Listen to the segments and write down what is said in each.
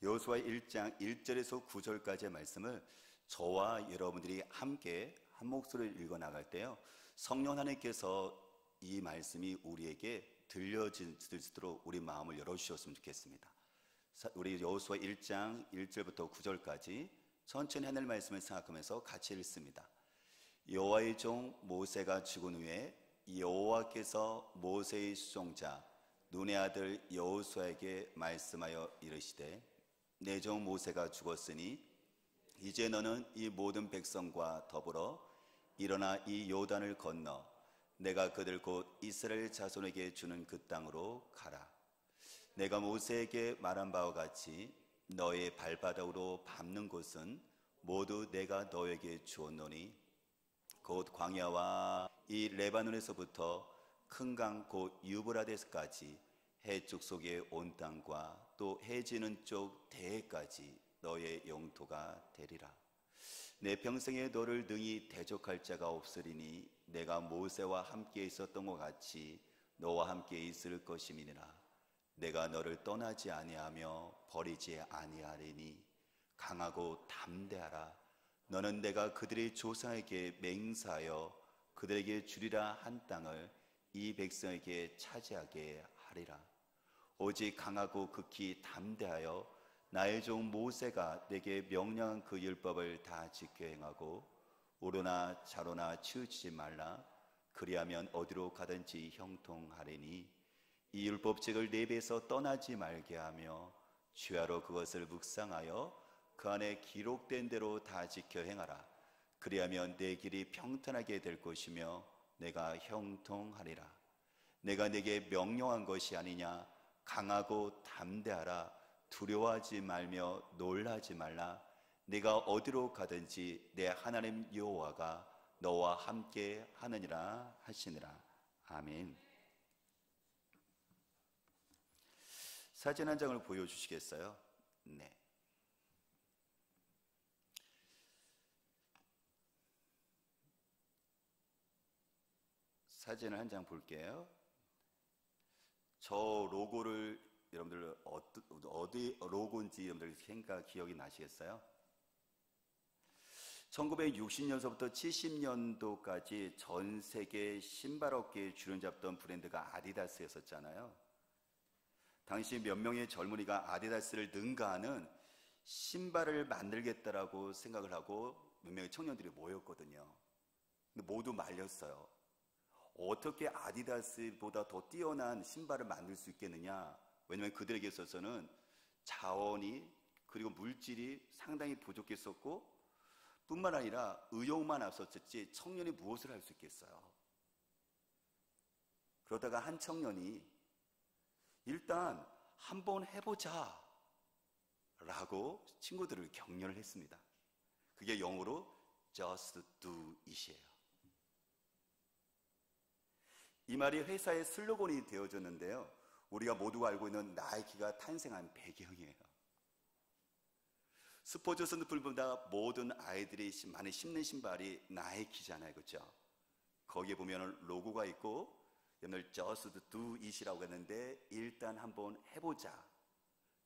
여호수아 1장 1절에서 9절까지의 말씀을 저와 여러분들이 함께 한 목소리를 읽어 나갈 때요, 성령 하나님께서 이 말씀이 우리에게 들려질 수 있도록 우리 마음을 열어주셨으면 좋겠습니다. 우리 여호수아 1장 1절부터 9절까지 천천히 하늘 말씀을 생각하면서 같이 읽습니다. 여호와의 종 모세가 죽은 후에 여호와께서 모세의 수종자 눈의 아들 여호수아에게 말씀하여 이르시되, 내 종 모세가 죽었으니 이제 너는 이 모든 백성과 더불어 일어나 이 요단을 건너 내가 그들 곧 이스라엘 자손에게 주는 그 땅으로 가라. 내가 모세에게 말한 바와 같이 너의 발바닥으로 밟는 곳은 모두 내가 너에게 주었노니 곧 광야와 이 레바논에서부터 큰 강 곧 유브라데스까지 해쪽 속의 온 땅과 또 해지는 쪽 대해까지 너의 영토가 되리라. 내 평생에 너를 능히 대적할 자가 없으리니 내가 모세와 함께 있었던 것 같이 너와 함께 있을 것임이니라. 내가 너를 떠나지 아니하며 버리지 아니하리니 강하고 담대하라. 너는 내가 그들의 조상에게 맹세하여 그들에게 주리라 한 땅을 이 백성에게 차지하게 하리라. 오직 강하고 극히 담대하여 나의 종 모세가 내게 명령한 그 율법을 다 지켜 행하고 오로나 좌로나 치우치지 말라. 그리하면 어디로 가든지 형통하리니 이 율법책을 내 입에서 떠나지 말게 하며 주야로 그것을 묵상하여 그 안에 기록된 대로 다 지켜 행하라. 그리하면 내 길이 평탄하게 될 것이며 내가 형통하리라. 내가 내게 명령한 것이 아니냐. 강하고 담대하라. 두려워하지 말며 놀라지 말라. 네가 어디로 가든지 내 하나님 여호와가 너와 함께 하느니라 하시니라. 아멘. 사진 한 장을 보여주시겠어요? 네. 사진을 한 장 볼게요. 저 로고를 여러분들 어디 로고인지 여러분들 생각 기억이 나시겠어요? 1960년서부터 70년도까지 전 세계 신발업계에 주름 잡던 브랜드가 아디다스였었잖아요. 당시 몇 명의 젊은이가 아디다스를 능가하는 신발을 만들겠다라고 생각을 하고 몇 명의 청년들이 모였거든요. 근데 모두 말렸어요. 어떻게 아디다스보다 더 뛰어난 신발을 만들 수 있겠느냐. 왜냐하면 그들에게 있어서는 자원이 그리고 물질이 상당히 부족했었고 뿐만 아니라 의욕만 앞섰지 청년이 무엇을 할 수 있겠어요. 그러다가 한 청년이 일단 한번 해보자 라고 친구들을 격려를 했습니다. 그게 영어로 just do it이에요. 이 말이 회사의 슬로건이 되어졌는데요, 우리가 모두가 알고 있는 나이키가 탄생한 배경이에요. 스포츠 선수들보다 모든 아이들이 많이 신는 신발이 나이키잖아요, 그렇죠? 거기에 보면 로고가 있고 여러분들 just do it이라고 했는데 일단 한번 해보자.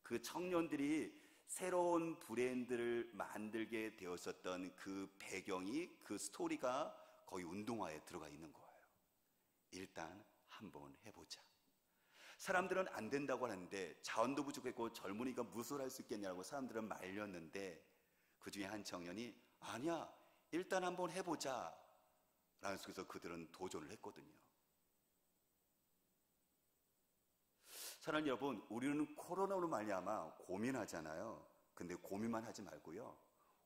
그 청년들이 새로운 브랜드를 만들게 되었었던 그 배경이, 그 스토리가 거의 운동화에 들어가 있는 거예요. 일단 한번 해보자. 사람들은 안 된다고 하는데 자원도 부족했고 젊은이가 무엇을 할 수 있겠냐고 사람들은 말렸는데 그 중에 한 청년이 아니야, 일단 한번 해보자 라는 속에서 그들은 도전을 했거든요. 사랑하는 여러분, 우리는 코로나로 말미암아 고민하잖아요. 근데 고민만 하지 말고요,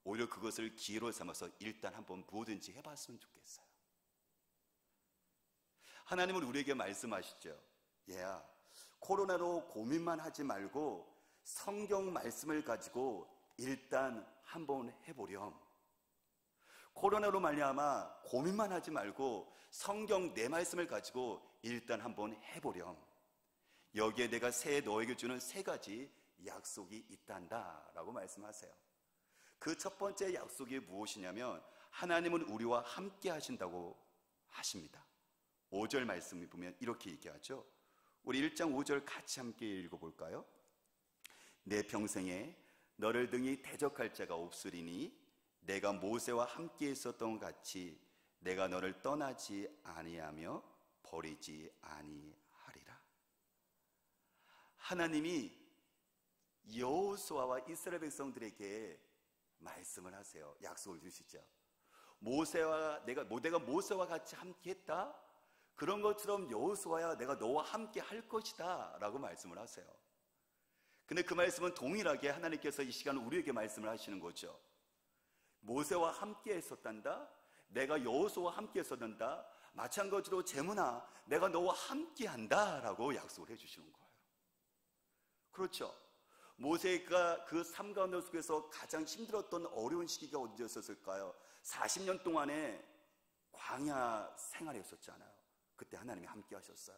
오히려 그것을 기회로 삼아서 일단 한번 뭐든지 해봤으면 좋겠어요. 하나님은 우리에게 말씀하시죠. 얘야, 코로나로 고민만 하지 말고 성경 말씀을 가지고 일단 한번 해보렴. 코로나로 말미암아 고민만 하지 말고 성경 내 말씀을 가지고 일단 한번 해보렴. 여기에 내가 새해 너에게 주는 세 가지 약속이 있단다 라고 말씀하세요. 그 첫 번째 약속이 무엇이냐면 하나님은 우리와 함께 하신다고 하십니다. 5절 말씀을 보면 이렇게 얘기하죠. 우리 1장 5절 같이 함께 읽어볼까요? 내 평생에 너를 등이 대적할 자가 없으리니 내가 모세와 함께 있었던 것 같이 내가 너를 떠나지 아니하며 버리지 아니하리라. 하나님이 여호수아와 이스라엘 백성들에게 말씀을 하세요. 약속을 주시죠. 내가 모세와 같이 함께했다. 그런 것처럼 여호수아야 내가 너와 함께 할 것이다 라고 말씀을 하세요. 근데 그 말씀은 동일하게 하나님께서 이 시간 우리에게 말씀을 하시는 거죠. 모세와 함께 했었단다. 내가 여호수아와 함께 했었단다. 마찬가지로 재문아 내가 너와 함께 한다 라고 약속을 해주시는 거예요. 그렇죠. 모세가 그 삶 가운데 속에서 가장 힘들었던 어려운 시기가 언제였을까요? 40년 동안의 광야 생활이었었잖아요. 그때 하나님이 함께 하셨어요.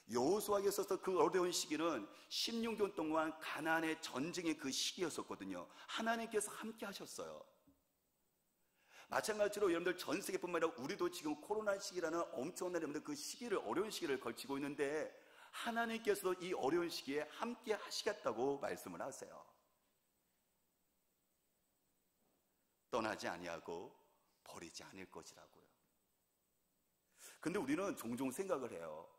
여호수아에게 있어서 그 어려운 시기는 16년 동안 가나안의 전쟁의 그 시기였었거든요. 하나님께서 함께 하셨어요. 마찬가지로 여러분들 전 세계뿐만 아니라 우리도 지금 코로나 시기라는 엄청난 여러분들 그 시기를 어려운 시기를 걸치고 있는데 하나님께서도 이 어려운 시기에 함께 하시겠다고 말씀을 하세요. 떠나지 아니하고 버리지 않을 것이라고요. 근데 우리는 종종 생각을 해요.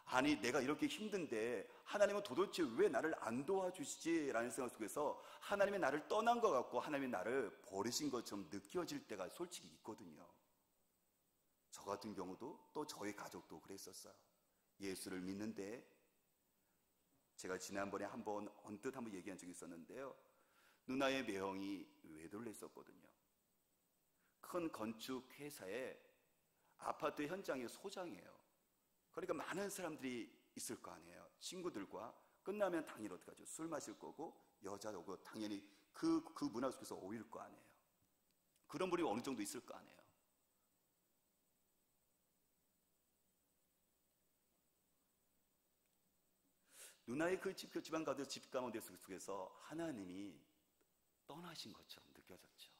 아니 내가 이렇게 힘든데 하나님은 도대체 왜 나를 안 도와주시지? 라는 생각 속에서 하나님이 나를 떠난 것 같고 하나님이 나를 버리신 것처럼 느껴질 때가 솔직히 있거든요. 저 같은 경우도 또 저희 가족도 그랬었어요. 예수를 믿는데 제가 지난번에 언뜻 한번 얘기한 적이 있었는데요. 누나의 매형이 외도를 했었거든요. 큰 건축 회사의 아파트 현장의 소장이에요. 그러니까 많은 사람들이 있을 거 아니에요. 친구들과 끝나면 당연히 어떡하죠? 술 마실 거고 여자고 당연히 그 문화 속에서 오일 거 아니에요. 그런 분이 어느 정도 있을 거 아니에요. 누나의 그 집안 가운데 집 가운데 속에서 하나님이 떠나신 것처럼 느껴졌죠.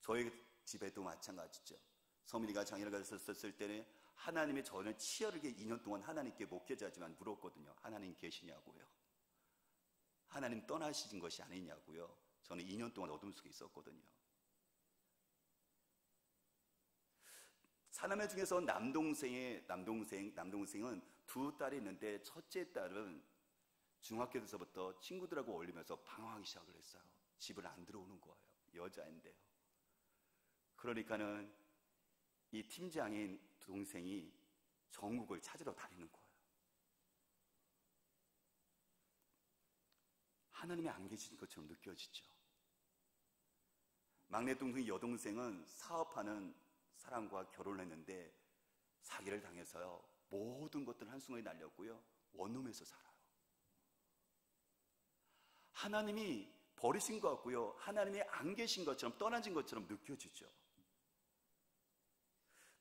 저희 집에도 마찬가지죠. 서민이가 장애를 가졌을 때는 하나님이 저는 치열하게 2년 동안 하나님께 목회자지만 물었거든요. 하나님 계시냐고요. 하나님 떠나신 것이 아니냐고요. 저는 2년 동안 어둠 속에 있었거든요. 사남매 중에서 남동생은 두 딸이 있는데 첫째 딸은 중학교 때서부터 친구들하고 어울리면서 방황하기 시작을 했어요. 집을 안 들어오는 거예요. 여자인데요. 그러니까는 이 팀장인 동생이 전국을 찾으러 다니는 거예요. 하나님이 안 계신 것처럼 느껴지죠. 막내 동생 여동생은 사업하는 사람과 결혼을 했는데 사기를 당해서요. 모든 것들 한순간에 날렸고요. 원룸에서 살아요. 하나님이 버리신 것 같고요. 하나님이 안 계신 것처럼 떠나진 것처럼 느껴지죠.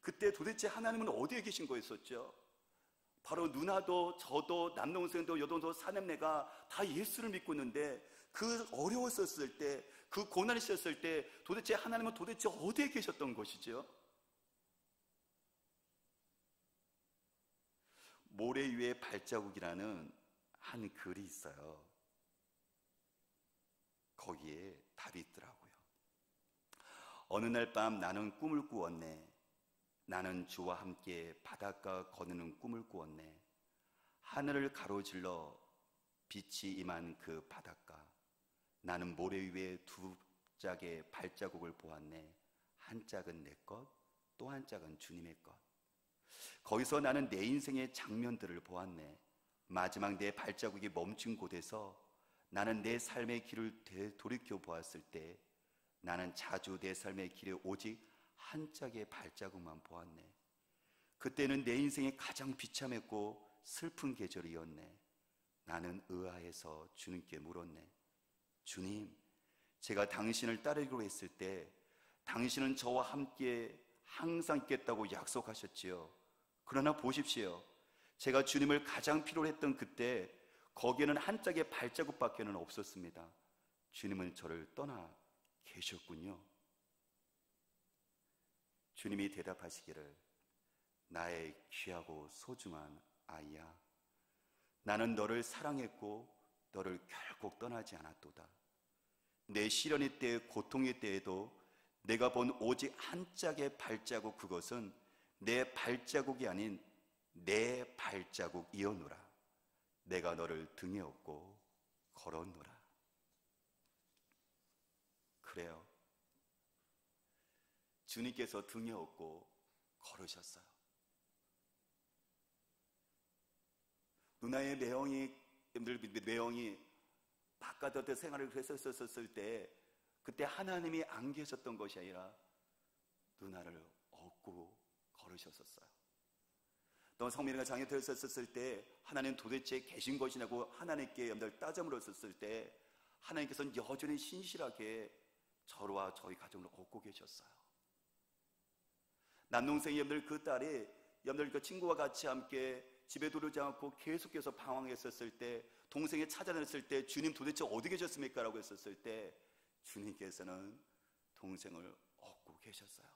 그때 도대체 하나님은 어디에 계신 거였었죠? 바로 누나도 저도 남동생도 여동생도 사남매가 다 예수를 믿고 있는데 그 어려웠었을 때, 그 고난이 있었을 때 도대체 하나님은 도대체 어디에 계셨던 것이죠? 모래 위에 발자국이라는 한 글이 있어요. 거기에 답이 있더라고요. 어느 날 밤 나는 꿈을 꾸었네. 나는 주와 함께 바닷가 거니는 꿈을 꾸었네. 하늘을 가로질러 빛이 임한 그 바닷가. 나는 모래 위에 두 짝의 발자국을 보았네. 한 짝은 내 것, 또 한 짝은 주님의 것. 거기서 나는 내 인생의 장면들을 보았네. 마지막 내 발자국이 멈춘 곳에서 나는 내 삶의 길을 돌이켜 보았을 때 나는 자주 내 삶의 길에 오직 한 짝의 발자국만 보았네. 그때는 내 인생이 가장 비참했고 슬픈 계절이었네. 나는 의아해서 주님께 물었네. 주님, 제가 당신을 따르기로 했을 때 당신은 저와 함께 항상 있겠다고 약속하셨지요. 그러나 보십시오. 제가 주님을 가장 필요로 했던 그때 거기에는 한 짝의 발자국밖에는 없었습니다. 주님은 저를 떠나 계셨군요. 주님이 대답하시기를 나의 귀하고 소중한 아이야, 나는 너를 사랑했고 너를 결국 떠나지 않았도다. 내 시련의 때, 고통의 때에도 내가 본 오직 한 짝의 발자국, 그것은 내 발자국이 아닌 내 발자국이었노라. 내가 너를 등에 업고 걸었노라. 그래요. 주님께서 등에 업고 걸으셨어요. 누나의 매형이 바깥에 생활을 했었을 때, 그때 하나님이 안 계셨던 것이 아니라 누나를 업고 걸으셨었어요. 또 성민이가 장애 되었었을 때 하나님 도대체 계신 것이냐고 하나님께 여러분들 따져물었을 때, 하나님께서는 여전히 신실하게 저와 저희 가정을 업고 계셨어요. 남동생이 여러분들 그 딸이 여러분들 그 친구와 같이 함께 집에 들어오지 않고 계속해서 방황했었을 때, 동생이 찾아냈을 때 주님 도대체 어디 계셨습니까? 라고 했었을 때 주님께서는 동생을 업고 계셨어요.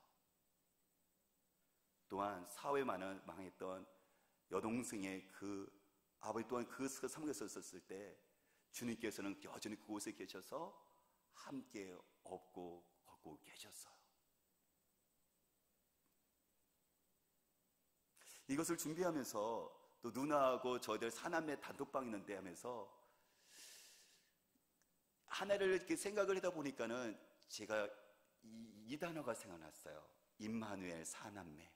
또한 사회만은 망했던 여동생의 그 아버지 또한 그 상황에 있었을 때 주님께서는 여전히 그곳에 계셔서 함께 업고 걷고 계셨어요. 이것을 준비하면서 또 누나하고 저희들 사남매 단톡방 있는데 하면서 하나를 이렇게 생각을 하다 보니까는 제가 이 단어가 생각났어요. 임마누엘 사남매.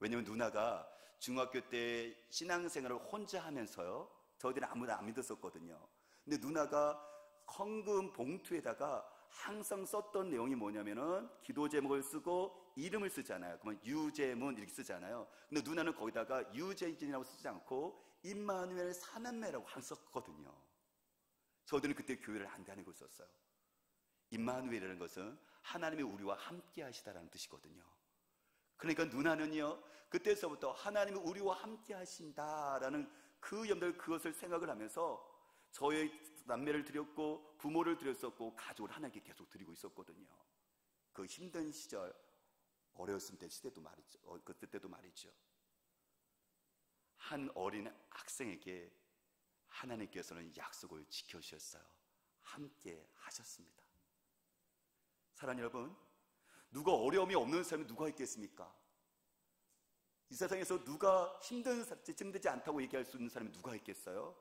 왜냐면 누나가 중학교 때 신앙생활을 혼자 하면서요, 저희들은 아무도 안 믿었었거든요. 근데 누나가 헌금 봉투에다가 항상 썼던 내용이 뭐냐면은 기도 제목을 쓰고 이름을 쓰잖아요. 그러면 유재문 이렇게 쓰잖아요. 근데 누나는 거기다가 유재진이라고 쓰지 않고 임마누엘 사남매라고 항상 썼거든요. 저희들은 그때 교회를 안 다니고 있었어요. 임마누엘이라는 것은 하나님이 우리와 함께 하시다라는 뜻이거든요. 그러니까 누나는요, 그때서부터 하나님이 우리와 함께 하신다라는 그 여러분들 그것을 생각을 하면서 저의 남매를 드렸고 부모를 드렸었고 가족을 하나님께 계속 드리고 있었거든요. 그 힘든 시절, 어려웠을 때 시대도 말이죠. 그때도 말이죠. 한 어린 학생에게 하나님께서는 약속을 지켜주셨어요. 함께 하셨습니다. 사랑하는 여러분, 누가 어려움이 없는 사람이 누가 있겠습니까? 이 세상에서 누가 힘들지 않다고 얘기할 수 있는 사람이 누가 있겠어요?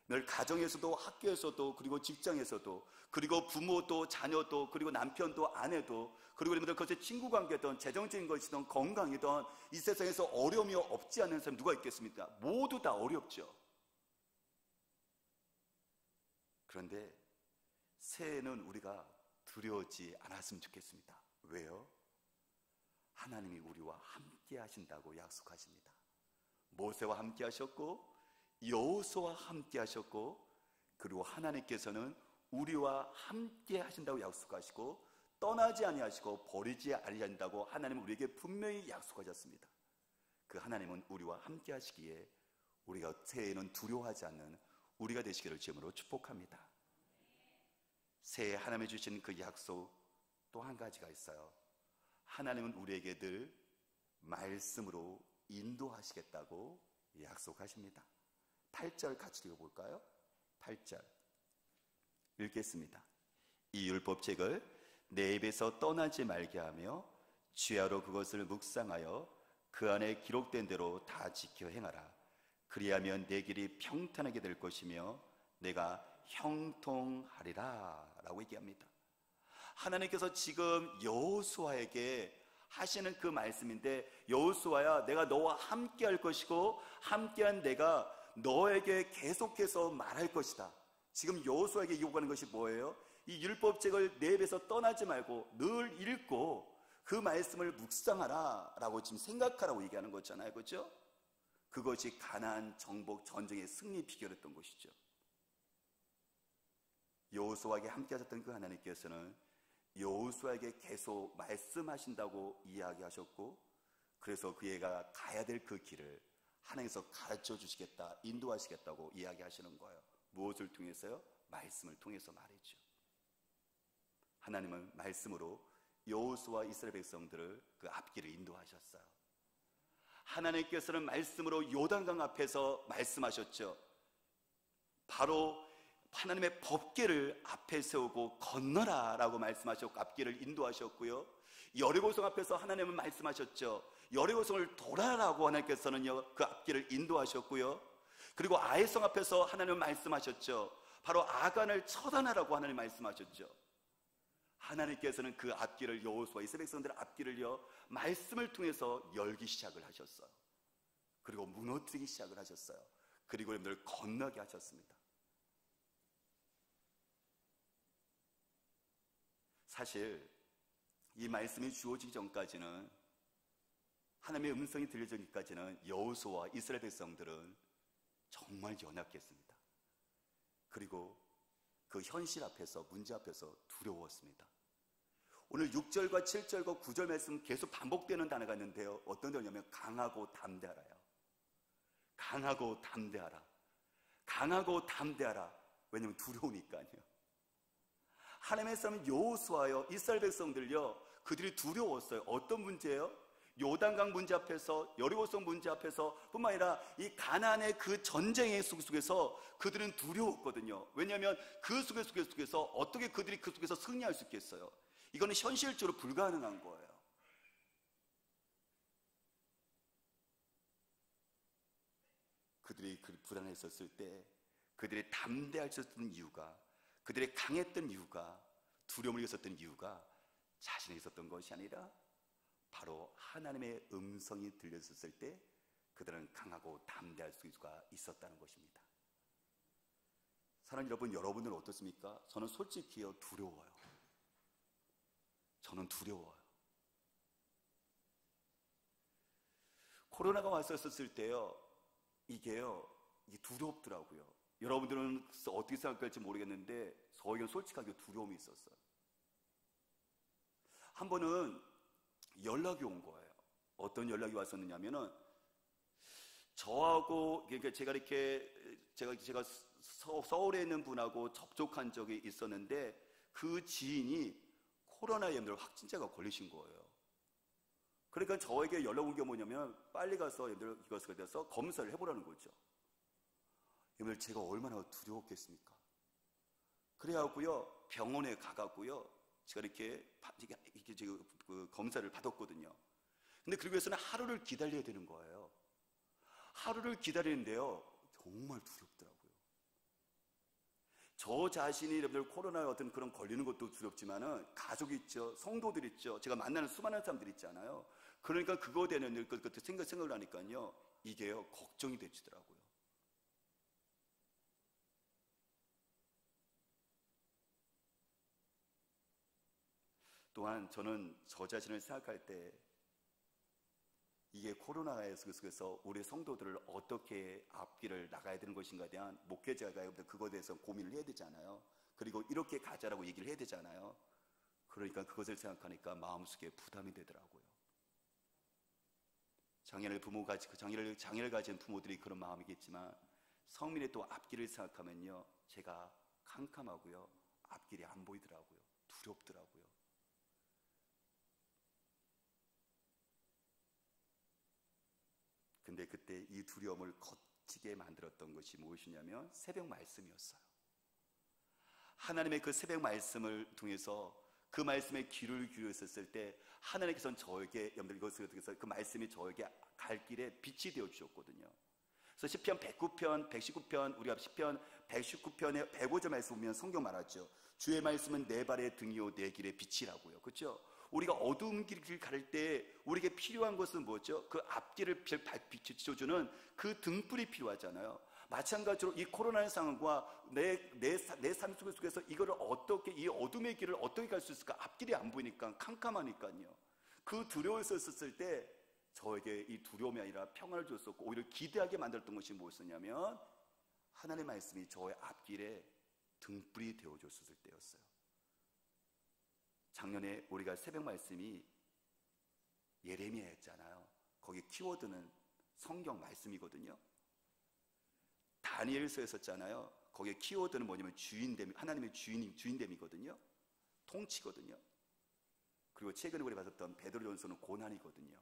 늘 가정에서도 학교에서도 그리고 직장에서도 그리고 부모도 자녀도 그리고 남편도 아내도 그리고 여러분들 그것이 친구 관계든 재정적인 것이든 건강이든 이 세상에서 어려움이 없지 않은 사람이 누가 있겠습니까? 모두 다 어렵죠. 그런데 새해에는 우리가 두려워하지 않았으면 좋겠습니다. 왜요? 하나님이 우리와 함께 하신다고 약속하십니다. 모세와 함께 하셨고 여호수아와 함께 하셨고, 그리고 하나님께서는 우리와 함께 하신다고 약속하시고 떠나지 아니하시고 버리지 아니하신다고 하나님은 우리에게 분명히 약속하셨습니다. 그 하나님은 우리와 함께 하시기에 우리가 새해에는 두려워하지 않는 우리가 되시기를 주님으로 축복합니다. 새해 하나님이 주신 그 약속 또 한 가지가 있어요. 하나님은 우리에게 늘 말씀으로 인도하시겠다고 약속하십니다. 8절 같이 읽어볼까요? 8절 읽겠습니다. 이 율법책을 내 입에서 떠나지 말게 하며 주야로 그것을 묵상하여 그 안에 기록된 대로 다 지켜 행하라. 그리하면 내 길이 평탄하게 될 것이며 내가 형통하리라 라고 얘기합니다. 하나님께서 지금 여호수아에게 하시는 그 말씀인데, 여호수아야, 내가 너와 함께 할 것이고 함께한 내가 너에게 계속해서 말할 것이다. 지금 여호수아에게 요구하는 것이 뭐예요? 이 율법책을 내 입에서 떠나지 말고 늘 읽고 그 말씀을 묵상하라 라고 지금 생각하라고 얘기하는 거잖아요. 그렇죠? 그것이 가나안 정복 전쟁의 승리 비결이었던 것이죠. 여호수아에게 함께 하셨던 그 하나님께서는 여호수아에게 계속 말씀하신다고 이야기하셨고, 그래서 그애가 가야 될 그 길을 하나님께서 가르쳐 주시겠다, 인도하시겠다고 이야기하시는 거예요. 무엇을 통해서요? 말씀을 통해서 말이죠. 하나님은 말씀으로 여호수아 이스라엘 백성들을 그 앞길을 인도하셨어요. 하나님께서는 말씀으로 요단강 앞에서 말씀하셨죠. 바로 하나님의 법궤를 앞에 세우고 건너라 라고 말씀하셨고 앞길을 인도하셨고요. 여리고성 앞에서 하나님은 말씀하셨죠. 여리고성을 돌아라고 하나님께서는요 그 앞길을 인도하셨고요. 그리고 아이성 앞에서 하나님은 말씀하셨죠. 바로 아간을 처단하라고 하나님 말씀하셨죠. 하나님께서는 그 앞길을 여호수아 이스라엘 백성들의 앞길을요 말씀을 통해서 열기 시작을 하셨어요. 그리고 무너뜨리기 시작을 하셨어요. 그리고 여러분들 건너게 하셨습니다. 사실 이 말씀이 주어지기 전까지는, 하나님의 음성이 들려지기까지는 여호수아와 이스라엘 백성들은 정말 연약했습니다. 그리고 그 현실 앞에서, 문제 앞에서 두려웠습니다. 오늘 6절과 7절과 9절 말씀 계속 반복되는 단어가 있는데요, 어떤 단어냐면 강하고 담대하라요. 강하고 담대하라. 강하고 담대하라. 왜냐하면 두려우니까요. 하나님의 사람 여호수아요, 이스라엘 백성들요, 그들이 두려웠어요. 어떤 문제예요? 요단강 문제 앞에서, 여리고성 문제 앞에서 뿐만 아니라 이 가나안의 그 전쟁의 속에서 그들은 두려웠거든요. 왜냐하면 그 속에서 어떻게 그들이 그 속에서 승리할 수 있겠어요? 이거는 현실적으로 불가능한 거예요. 그들이 불안했었을 때 그들이 담대할 수 있었던 이유가, 그들이 강했던 이유가, 두려움을 이겼었던 이유가 자신이 있었던 것이 아니라 바로 하나님의 음성이 들렸을 때 그들은 강하고 담대할 수가 있었다는 것입니다. 사랑하는 여러분, 여러분들은 어떻습니까? 저는 솔직히요 두려워요. 저는 두려워요. 코로나가 왔었을 때요, 이게요, 이게 두렵더라고요. 여러분들은 어떻게 생각할지 모르겠는데 저에게는 솔직하게 두려움이 있었어요. 한 번은 연락이 온 거예요. 어떤 연락이 왔었느냐면은, 저하고, 그러니까 제가 서울에 있는 분하고 접촉한 적이 있었는데 그 지인이 코로나에 확진자가 걸리신 거예요. 그러니까 저에게 연락 온 게 뭐냐면, 빨리 가서 이것에 대해서 검사를 해보라는 거죠. 여러분, 제가 얼마나 두려웠겠습니까? 그래갖고요, 병원에 가갖고요, 제가 이렇게 그 검사를 받았거든요. 근데 그러기 위해서는 하루를 기다려야 되는 거예요. 하루를 기다리는데요, 정말 두렵더라고요. 저 자신이 여러분들 코로나에 어떤 그런 걸리는 것도 두렵지만은, 가족이 있죠, 성도들 있죠, 제가 만나는 수많은 사람들 있잖아요. 그러니까 그거에 대한 생각을 하니까요, 이게요, 걱정이 되시더라고요. 또한 저는 저 자신을 생각할 때 이게 코로나의 속에서 우리 성도들을 어떻게 앞길을 나가야 되는 것인가에 대한, 목회자가 그거에 대해서 고민을 해야 되잖아요. 그리고 이렇게 가자라고 얘기를 해야 되잖아요. 그러니까 그것을 생각하니까 마음속에 부담이 되더라고요. 장애를 가진 부모들이 그런 마음이겠지만, 성민의 또 앞길을 생각하면요, 제가 캄캄하고요, 앞길이 안 보이더라고요. 두렵더라고요. 근데 그때 이 두려움을 거치게 만들었던 것이 무엇이냐면 새벽 말씀이었어요. 하나님의 그 새벽 말씀을 통해서, 그 말씀에 귀를 기울였을 때 하나님께서는 저에게, 여러분들 이것을 통해서 그 말씀이 저에게 갈 길에 빛이 되어 주셨거든요. 그래서 시편 109편, 119편, 우리가 시편 119편의 105절 말씀 보면 성경 말하죠. 주의 말씀은 내 발의 등이요 내 길의 빛이라고요. 그렇죠? 우리가 어두운 길을 갈 때 우리에게 필요한 것은 뭐죠? 그 앞길을 비춰주는 그 등불이 필요하잖아요. 마찬가지로 이 코로나의 상황과 내 삶 속에서 이거를 어떻게, 이 어둠의 길을 어떻게 갈 수 있을까? 앞길이 안 보이니까, 캄캄하니까요. 그 두려워서 있었을 때 저에게 이 두려움이 아니라 평안을 줬었고, 오히려 기대하게 만들었던 것이 무엇이냐면, 하나님의 말씀이 저의 앞길에 등불이 되어줬을 때였어요. 작년에 우리가 새벽 말씀이 예레미야였잖아요. 거기 키워드는 성경 말씀이거든요. 다니엘서였었잖아요. 거기에 키워드는 뭐냐면 주인됨, 하나님의 주인됨이거든요. 통치거든요. 그리고 최근에 우리 받았던 베드로전서는 고난이거든요.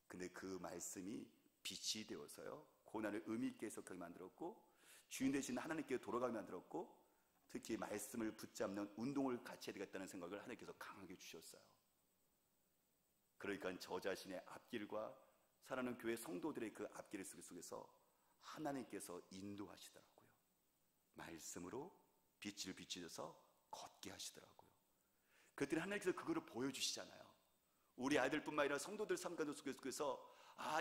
근데 그 말씀이 빛이 되어서요, 고난을 의미 있게 해석하게 만들었고, 주인 되신 하나님께 돌아가게 만들었고, 특히 말씀을 붙잡는 운동을 같이 해야 되겠다는 생각을 하나님께서 강하게 주셨어요. 그러니까 저 자신의 앞길과 사랑하는 교회 성도들의 그 앞길 속에서 하나님께서 인도하시더라고요. 말씀으로 빛을 비추셔서 걷게 하시더라고요. 그랬더니 하나님께서 그거를 보여주시잖아요. 우리 아이들뿐만 아니라 성도들 삶 속에서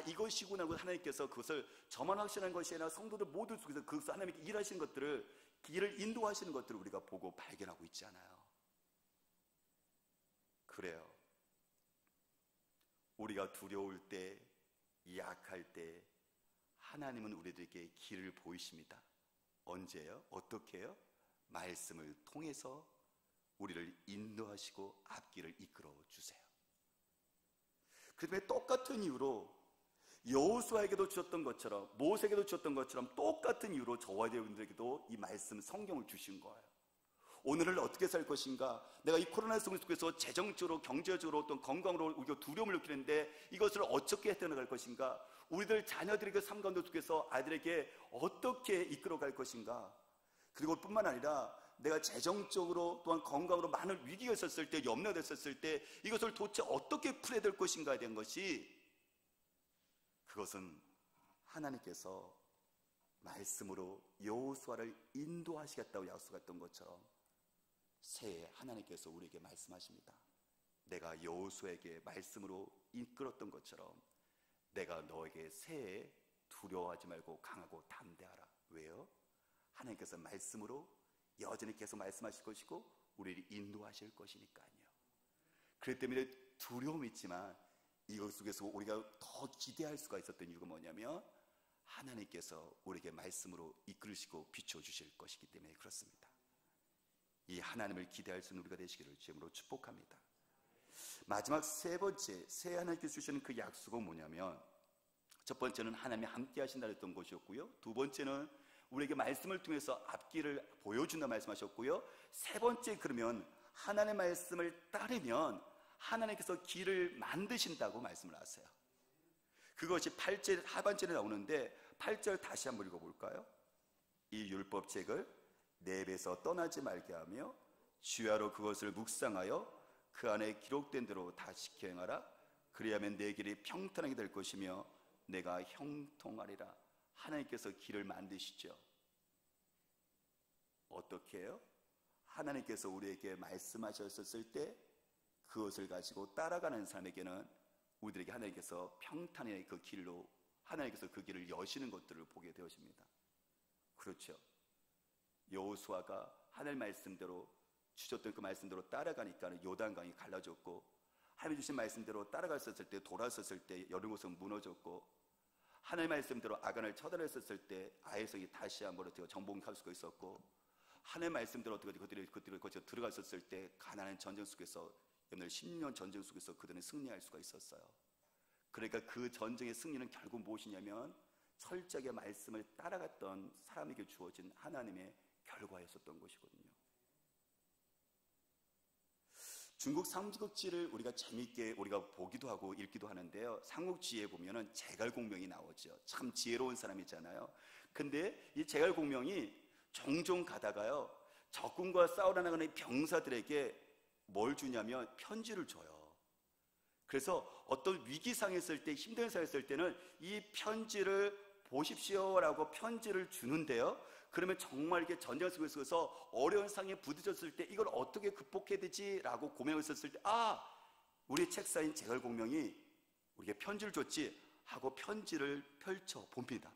이것이구나 하고 하나님께서 그것을 저만 확신한 것이 아니라 성도들 모두 속에서 그것을 하나님께 일하시는 것들을, 길을 인도하시는 것들을 우리가 보고 발견하고 있잖아요. 그래요. 우리가 두려울 때, 약할 때 하나님은 우리들에게 길을 보이십니다. 언제요? 어떻게 해요? 말씀을 통해서 우리를 인도하시고 앞길을 이끌어 주세요. 그 다음에 똑같은 이유로 여호수아에게도 주셨던 것처럼, 모세에게도 주셨던 것처럼 똑같은 이유로 저와 여러분들에게도 이 말씀 성경을 주신 거예요. 오늘을 어떻게 살 것인가? 내가 이 코로나 속에서 재정적으로, 경제적으로, 어떤 건강으로 우리가 두려움을 느끼는데 이것을 어떻게 해나갈 것인가? 우리들 자녀들에게 삶 가운데 속에서 아이들에게 어떻게 이끌어갈 것인가? 그리고 뿐만 아니라 내가 재정적으로 또한 건강으로 많은 위기가 있었을 때, 염려가 있었을 때 이것을 도대체 어떻게 풀어야 될 것인가에 대한 것이, 그것은 하나님께서 말씀으로 여호수아를 인도하시겠다고 약속했던 것처럼 새해 하나님께서 우리에게 말씀하십니다. 내가 여호수아에게 말씀으로 이끌었던 것처럼 내가 너에게 새해에 두려워하지 말고 강하고 담대하라. 왜요? 하나님께서 말씀으로 여전히 계속 말씀하실 것이고 우리를 인도하실 것이니까요. 그렇기 때문에 두려움이 있지만 이것 속에서 우리가 더 기대할 수가 있었던 이유가 뭐냐면 하나님께서 우리에게 말씀으로 이끌으시고 비춰주실 것이기 때문에 그렇습니다. 이 하나님을 기대할 수 있는 우리가 되시기를 주님으로 축복합니다. 마지막 세 번째, 새해 하나님께서 주시는 그 약속은 뭐냐면, 첫 번째는 하나님이 함께 하신다 했던 것이었고요, 두 번째는 우리에게 말씀을 통해서 앞길을 보여준다 말씀하셨고요, 세 번째, 그러면 하나님의 말씀을 따르면 하나님께서 길을 만드신다고 말씀을 하세요. 그것이 8절 하반절에 나오는데 8절 다시 한번 읽어볼까요? 이 율법책을 내 입에서 떠나지 말게 하며 주야로 그것을 묵상하여 그 안에 기록된 대로 다 지켜 행하라. 그리하면 내 길이 평탄하게 될 것이며 내가 형통하리라. 하나님께서 길을 만드시죠. 어떻게 해요? 하나님께서 우리에게 말씀하셨을 때 그것을 가지고 따라가는 사람에게는 우리들에게 하나님께서 평탄의 그 길로 하나님께서 그 길을 여시는 것들을 보게 되어집니다. 그렇죠. 여호수아가 하나님 말씀대로 주셨던 그 말씀대로 따라가니까 요단강이 갈라졌고, 하나님 주신 말씀대로 따라갔었을 때, 돌아섰을 때 여리고성 무너졌고, 하나님 말씀대로 아간을 처단했었을 때 아이성이 다시 한번 정복할 수가 있었고, 하나님 말씀대로 그들이 거쳐 들어갔었을 때 가나안 전쟁 속에서 10년 전쟁 속에서 그들은 승리할 수가 있었어요. 그러니까 그 전쟁의 승리는 결국 무엇이냐면 철저하게 말씀을 따라갔던 사람에게 주어진 하나님의 결과였었던 것이거든요. 중국 삼국지를 우리가 재미있게 우리가 보기도 하고 읽기도 하는데요, 삼국지에 보면은 제갈공명이 나오죠. 참 지혜로운 사람이잖아요. 근데 이 제갈공명이 종종 가다가요 적군과 싸우러 나가는 병사들에게 뭘 주냐면 편지를 줘요. 그래서 어떤 위기상에 있을 때, 힘든 상황에 있을 때는 이 편지를 보십시오라고 편지를 주는데요, 그러면 정말 이렇게 전쟁 속에서 어려운 상황에 부딪혔을 때 이걸 어떻게 극복해야 되지라고 고민했었을 때, 우리 책사인 제갈공명이 우리에게 편지를 줬지 하고 편지를 펼쳐 봅니다.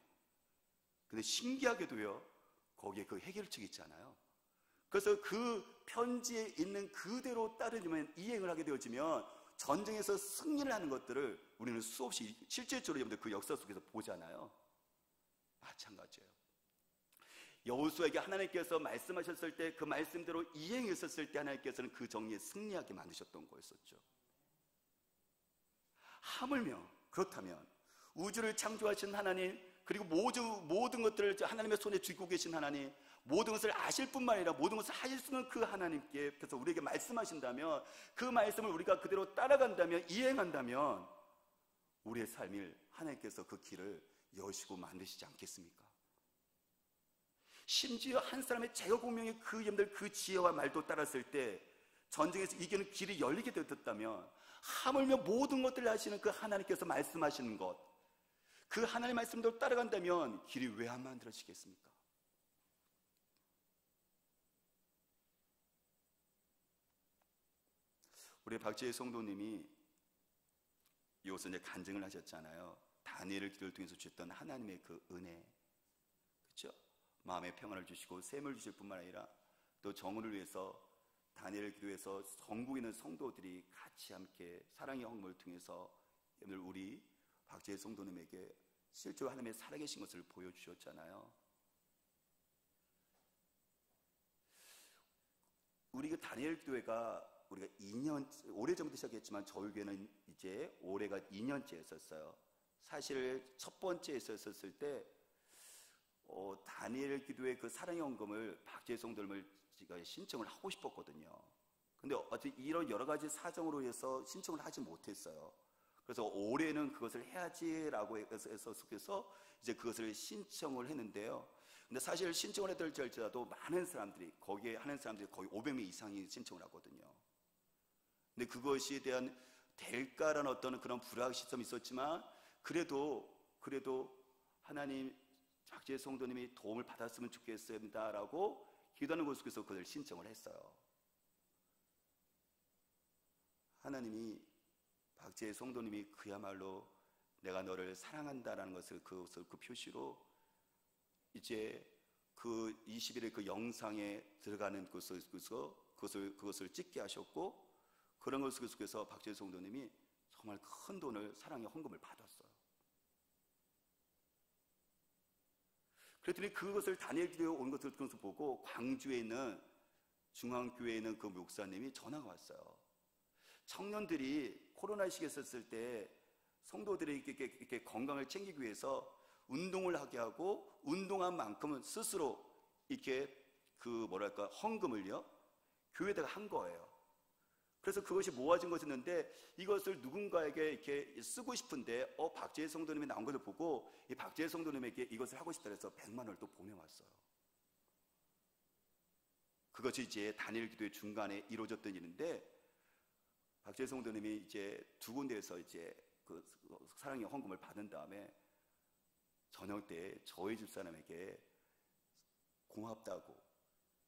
근데 신기하게도요 거기에 그 해결책이 있잖아요. 그래서 그 편지에 있는 그대로 따르면, 이행을 하게 되어지면 전쟁에서 승리를 하는 것들을 우리는 수없이 실제적으로 여러분들 그 역사 속에서 보잖아요. 마찬가지예요. 여호수아에게 하나님께서 말씀하셨을 때 그 말씀대로 이행했었을 때 하나님께서는 그 정리에 승리하게 만드셨던 거였었죠. 하물며 그렇다면 우주를 창조하신 하나님, 그리고 모든 것들을 하나님의 손에 쥐고 계신 하나님, 모든 것을 아실 뿐만 아니라 모든 것을 하실 수 있는 그 하나님께서 우리에게 말씀하신다면, 그 말씀을 우리가 그대로 따라간다면, 이행한다면 우리의 삶을 하나님께서 그 길을 여시고 만드시지 않겠습니까? 심지어 한 사람의 제거공명의 그 염들 그 지혜와 말도 따랐을 때 전쟁에서 이기는 길이 열리게 되었다면, 하물며 모든 것들을 하시는 그 하나님께서 말씀하시는 것, 그 하나님의 말씀대로 따라간다면 길이 왜 안 만들어지겠습니까? 우리 박지혜 성도님이 이것을 이제 간증을 하셨잖아요. 다니엘을 기도를 통해서 주셨던 하나님의 그 은혜, 그렇죠? 마음의 평안을 주시고 샘을 주실 뿐만 아니라 또 정의를 위해서 다니엘을 기도해서 전국에 있는 성도들이 같이 함께 사랑의 헌금을 통해서 오늘 우리 박지혜 성도님에게 실제로 하나님의 살아계신 것을 보여주셨잖아요. 우리 그 다니엘 교회가 우리가 2년, 오래전부터 시작했지만 저희 교회는 이제 올해가 2년째 했었어요. 사실 첫 번째 했었을 때 다니엘 기도의 그 사랑의 헌금을 박지혜 성도님을 제가 신청을 하고 싶었거든요. 근데 어쨌든 이런 여러 가지 사정으로 해서 신청을 하지 못했어요. 그래서 올해는 그것을 해야지라고 해서 이제 그것을 신청을 했는데요. 근데 사실 신청을 해야 될지라도 많은 사람들이, 거기에 하는 사람들이 거의 500명 이상이 신청을 하거든요. 근데 그것에 대한 될까라는 어떤 그런 불확실성이 있었지만, 그래도 하나님, 박지혜 성도님이 도움을 받았으면 좋겠습니다라고 기도하는 곳 속에서 그걸 신청을 했어요. 하나님이 박지혜 성도님이 그야말로 내가 너를 사랑한다라는 것을 그 표시로 이제 그 20일의 그 영상에 들어가는 그것을 찍게 하셨고, 그런 것 속에서 박지혜 성도님이 정말 큰 돈을 사랑의 헌금을 받았어요. 그랬더니 그것을 다니엘 기도에 온 것을 보고 광주에 있는 중앙교회에 있는 그 목사님이 전화가 왔어요. 청년들이 코로나 시기에 있었을 때 성도들이 이렇게 건강을 챙기기 위해서 운동을 하게 하고, 운동한 만큼은 스스로 이렇게 헌금을요 교회에다가 한 거예요. 그래서 그것이 모아진 것이었는데, 이것을 누군가에게 이렇게 쓰고 싶은데 박지혜 성도님이 나온 것을 보고 이 박지혜 성도님에게 이것을 하고 싶다 해서 100만 원을 또 보내왔어요. 그것이 이제 다니엘 기도의 중간에 이루어졌던 일인데, 박지혜 성도님이 이제 두 군데에서 이제 그 사랑의 헌금을 받은 다음에 저녁 때 저희 집사람에게 고맙다고,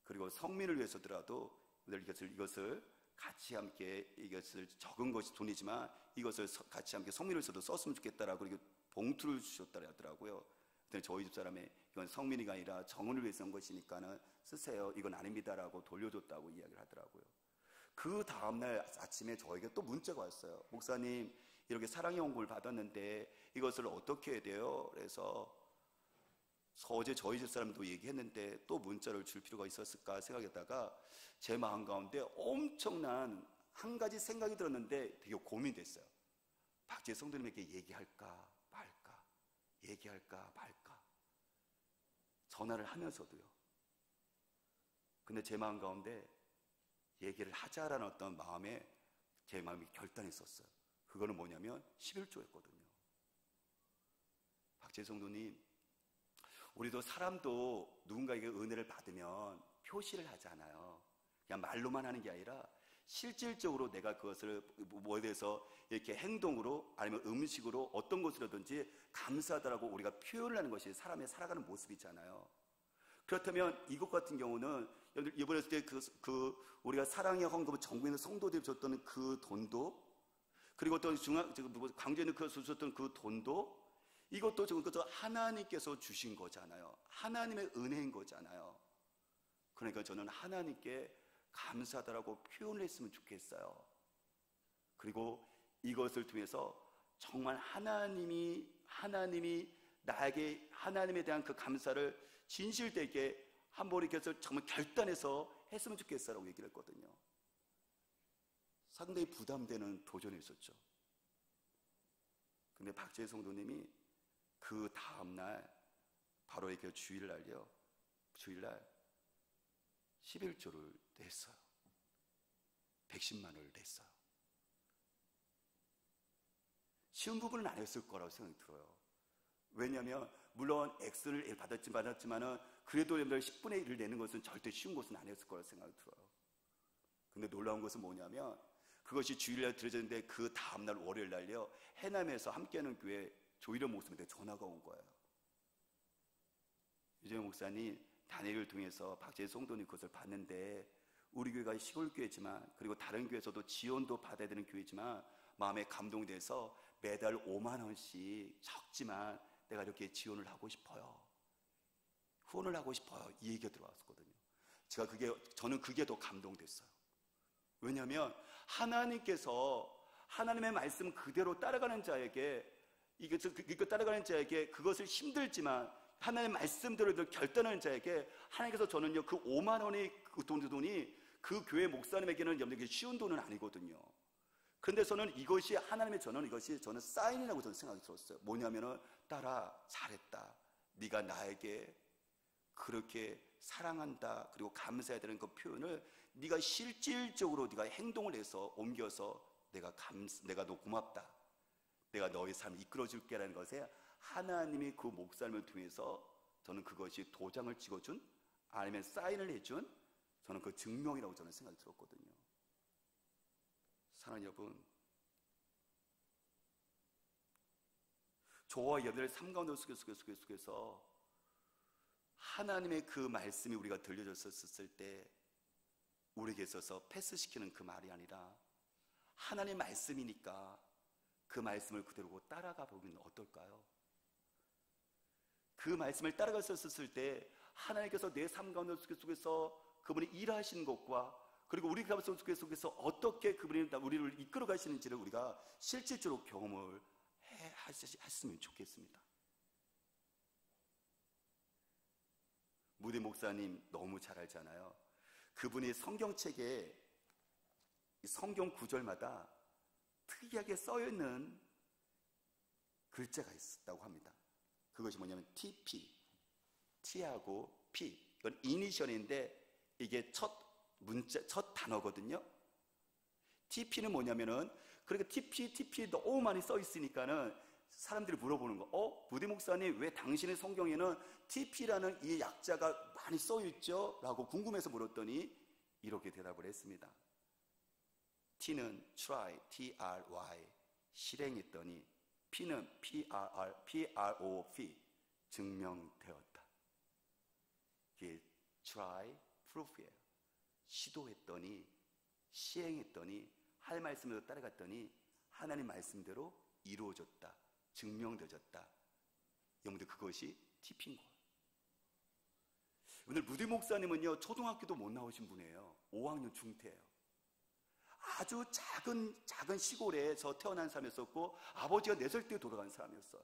그리고 성민을 위해서더라도 이것을 같이 함께, 이것을 적은 것이 돈이지만 이것을 같이 함께 성민을 위해서도 썼으면 좋겠다라고 이렇게 봉투를 주셨다 하더라고요. 그때 저희 집사람이 이건 성민이가 아니라 정은을 위해서 쓴 것이니까는 쓰세요, 이건 아닙니다라고 돌려줬다고 이야기를 하더라고요. 그 다음날 아침에 저에게 또 문자가 왔어요. 목사님, 이렇게 사랑의 헌금을 받았는데 이것을 어떻게 해야 돼요? 그래서 어제 저희 집사람도 얘기했는데 또 문자를 줄 필요가 있었을까 생각했다가 제 마음 가운데 엄청난 한 가지 생각이 들었는데 되게 고민됐어요. 박지혜 성도님에게 얘기할까 말까, 얘기할까 말까, 전화를 하면서도요. 근데 제 마음 가운데 얘기를 하자라는 어떤 마음에 제 마음이 결단했었어요. 그거는 뭐냐면 11조였거든요. 박지혜 성도님, 우리도 사람도 누군가에게 은혜를 받으면 표시를 하잖아요. 그냥 말로만 하는 게 아니라 실질적으로 내가 그것을 뭐에 대해서 이렇게 행동으로 아니면 음식으로 어떤 것으로든지 감사하다라고 우리가 표현을 하는 것이 사람의 살아가는 모습이잖아요. 그렇다면 이것 같은 경우는 이번에 때 우리가 사랑의 헌금을 전국에 있는 성도들이 줬던 그 돈도, 그리고 또 광주에 있는 그 주셨던 그 돈도, 이것도 하나님께서 주신 거잖아요. 하나님의 은혜인 거잖아요. 그러니까 저는 하나님께 감사하다라고 표현을 했으면 좋겠어요. 그리고 이것을 통해서 정말 하나님이 나에게 하나님에 대한 그 감사를 진실되게 한번 이렇게 해서 정말 결단해서 했으면 좋겠어라고 얘기를 했거든요. 상당히 부담되는 도전이었었죠. 근데 박지혜 성도님이 그 다음날 바로 이렇게 주일날 11조를 냈어요. 110만 원을 냈어요. 쉬운 부분은 아니었을 거라고 생각이 들어요. 왜냐하면 물론 X를 받았지만은 그래도 여러분들 10분의 1을 내는 것은 절대 쉬운 것은 아니었을 거라고 생각이 들어요. 근데 놀라운 것은 뭐냐면 그것이 주일날 드려졌는데 그 다음날 월요일 날요, 해남에서 함께하는 교회 조일영 목사님한테 전화가 온 거예요. 유재영 목사님, 다니엘을 통해서 박재희 성도님 그것을 봤는데 우리 교회가 시골 교회지만 그리고 다른 교회에서도 지원도 받아야 되는 교회지만 마음에 감동돼서 매달 5만 원씩 적지만 내가 이렇게 지원을 하고 싶어요. 후원을 하고 싶어요. 이 얘기가 들어왔었거든요. 저는 그게 더 감동됐어요. 왜냐하면 하나님께서 하나님의 말씀 그대로 따라가는 자에게 이거 따라가는 자에게 그것을 힘들지만 하나님의 말씀대로 결단하는 자에게 하나님께서 저는요 그 5만 원의 그 돈이 그 교회 목사님에게는 여러분에게 쉬운 돈은 아니거든요. 그런데 저는 저는 사인이라고 저는 생각이 들었어요. 뭐냐면은 딸아 잘했다. 네가 나에게 그렇게 사랑한다 그리고 감사해야 되는 그 표현을 네가 실질적으로 네가 행동을 해서 옮겨서 내가 너 고맙다. 내가 너의 삶을 이끌어줄게라는 것에 하나님이 그 목사님을 통해서 저는 그것이 도장을 찍어준 아니면 사인을 해준 저는 그 증명이라고 저는 생각이 들었거든요. 사랑하는 여러분, 저와 여러분의 삶 가운데 속에서 하나님의 그 말씀이 우리가 들려졌었을 때 우리에게 있어서 패스시키는 그 말이 아니라 하나님의 말씀이니까 그 말씀을 그대로 따라가 보면 어떨까요? 그 말씀을 따라갔었을 때 하나님께서 내 삶 가운데 속에서 그분이 일하신 것과 그리고 우리 가운데 속에서 어떻게 그분이 우리를 이끌어 가시는지를 우리가 실질적으로 경험을 했으면 좋겠습니다. 무디 목사님 너무 잘 알잖아요. 그분이 성경책에 성경 구절마다 특이하게 써있는 글자가 있었다고 합니다. 그것이 뭐냐면 TP, T하고 P, 이건 이니셜인데 이게 첫 단어거든요. TP는 뭐냐면은 그러니까 TP 너무 많이 써 있으니까는 사람들이 물어보는 거, 무디 목사님 왜 당신의 성경에는 TP라는 이 약자가 많이 써 있죠? 라고 궁금해서 물었더니 이렇게 대답을 했습니다. T는 try, T-R-Y, 실행했더니 P는 P-R-O-V, 증명되었다. 이게 try, proof예요. 시도했더니, 시행했더니, 할 말씀대로 따라갔더니 하나님 말씀대로 이루어졌다. 증명되어졌다. 여러분들 그것이 TP인 거예요. 오늘 무디 목사님은요 초등학교도 못 나오신 분이에요. 5학년 중퇴예요. 아주 작은 시골에서 태어난 사람이었었고 아버지가 4살 때 돌아간 사람이었어요.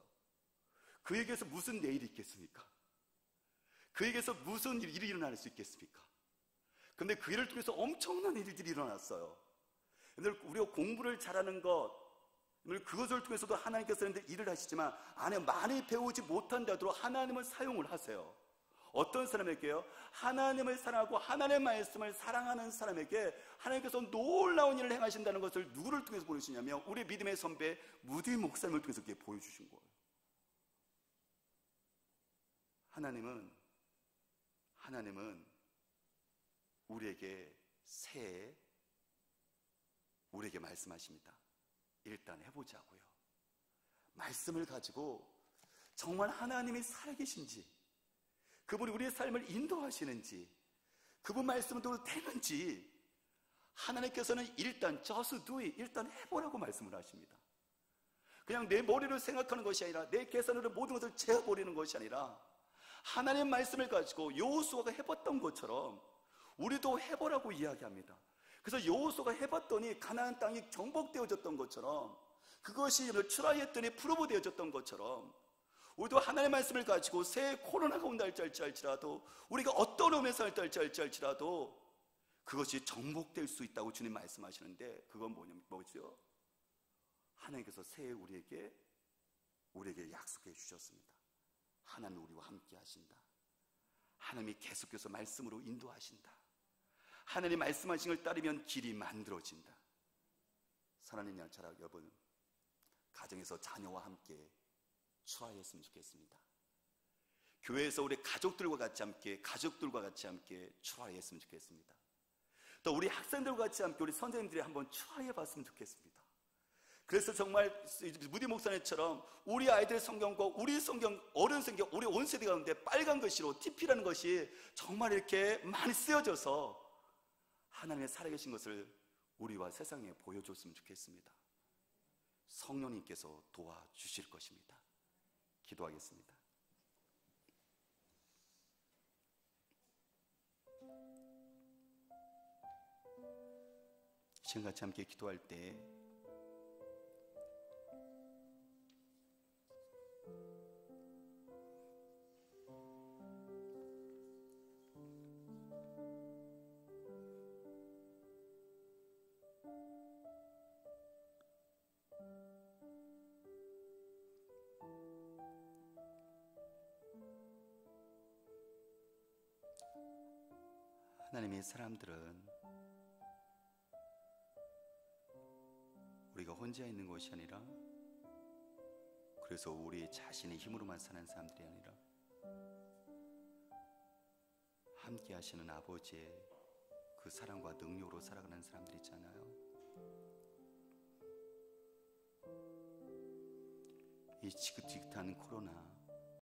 그에게서 무슨 내일이 있겠습니까? 그에게서 무슨 일이 일어날 수 있겠습니까? 근데 그 일을 통해서 엄청난 일들이 일어났어요. 우리가 공부를 잘하는 것 그것을 통해서도 하나님께서는 일을 하시지만 안에 많이 배우지 못한다도 하나님을 사용을 하세요. 어떤 사람에게요? 하나님을 사랑하고 하나님의 말씀을 사랑하는 사람에게 하나님께서 놀라운 일을 행하신다는 것을 누구를 통해서 보여주시냐면 우리 믿음의 선배 무디 목사님을 통해서 그렇게 보여주신 거예요. 하나님은 우리에게 새해 우리에게 말씀하십니다. 일단 해보자고요. 말씀을 가지고 정말 하나님이 살아계신지 그분이 우리의 삶을 인도하시는지 그분 말씀대로 되는지 하나님께서는 일단 just do it, 일단 해보라고 말씀을 하십니다. 그냥 내 머리로 생각하는 것이 아니라 내 계산으로 모든 것을 재어버리는 것이 아니라 하나님의 말씀을 가지고 여호수아가 해봤던 것처럼 우리도 해보라고 이야기합니다. 그래서 여호수아가 해봤더니 가나안 땅이 정복되어졌던 것처럼 그것이 트라이했더니 프로브되어졌던 것처럼 우리도 하나님의 말씀을 가지고 새해 코로나가 온다 할지라도 우리가 어떤 어려움에서 할지라도 그것이 정복될 수 있다고 주님 말씀하시는데 그건 뭐죠? 하나님께서 새해 우리에게 약속해 주셨습니다. 하나님 우리와 함께 하신다. 하나님이 계속해서 말씀으로 인도하신다. 하나님 말씀하신 걸 따르면 길이 만들어진다. 사랑하는 양처럼 여러분, 가정에서 자녀와 함께 추하였으면 좋겠습니다. 교회에서 우리 가족들과 같이 함께 추하였으면 좋겠습니다. 또 우리 학생들과 같이 함께 우리 선생님들이 한번 추하해 봤으면 좋겠습니다. 그래서 정말 무디 목사님처럼 우리 아이들의 성경과 우리 성경, 어른 성경, 우리 온 세대 가운데 빨간 글씨로 TP라는 것이 정말 이렇게 많이 쓰여져서 하나님의 살아계신 것을 우리와 세상에 보여줬으면 좋겠습니다. 성령님께서 도와주실 것입니다. 기도하겠습니다. 시간같이 함께 기도할 때 하나님의 사람들은 우리가 혼자 있는 것이 아니라, 그래서 우리 자신의 힘으로만 사는 사람들이 아니라 함께 하시는 아버지의 그 사랑과 능력으로 살아가는 사람들이 있잖아요. 이 지긋지긋한 코로나,